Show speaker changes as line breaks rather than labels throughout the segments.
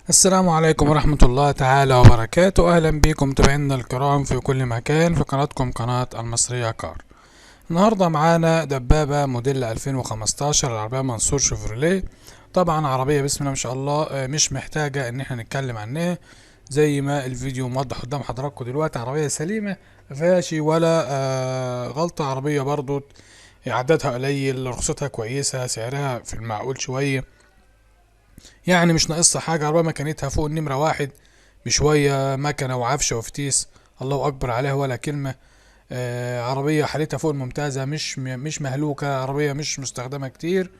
السلام عليكم ورحمة الله تعالى وبركاته. أهلا بكم متابعينا الكرام في كل مكان في قناتكم قناة المصرية كار. النهاردة معانا دبابة موديل 2015 العربية منصور شيفروليه. طبعا عربية بسم الله ما شاء الله، مش محتاجة ان احنا نتكلم عنها. زي ما الفيديو موضح قدام حضراتكم دلوقتي، عربية سليمة مفيهاش ولا غلطة. عربية برضو عددها قليل، رخصتها كويسة، سعرها في المعقول شوية، يعني مش ناقصها حاجة. عربية مكانتها فوق النمرة واحد بشوية، مكنة وعفشة وفتيس الله أكبر عليها ولا كلمة. عربية حالتها فوق الممتازة، مش مهلوكة، عربية مش مستخدمة كتير.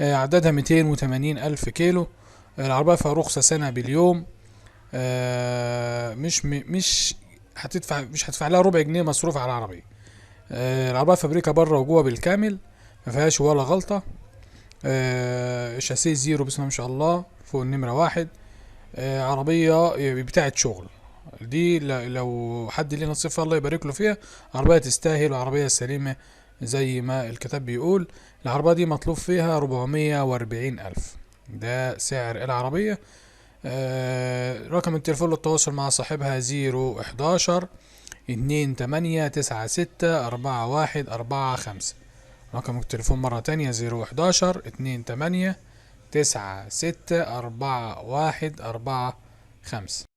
عددها 280 ألف كيلو. العربية فيها رخصة سنة باليوم. مش هتدفع لها ربع جنيه مصروف على العربية. العربية فابريكا بره وجوه بالكامل، ما فيهاش ولا غلطة. شاسيه زيرو بسم الله ما شاء الله، فوق النمرة واحد. عربية بتاعت شغل دي، لو حد ليه نصيب الله يبارك له فيها. عربية تستاهل وعربية سليمة زي ما الكتاب بيقول. العربية دي مطلوب فيها 440 ألف، ده سعر العربية. رقم التليفون للتواصل مع صاحبها 011 28964145. رقم التليفون مرة تانية 011 28964145.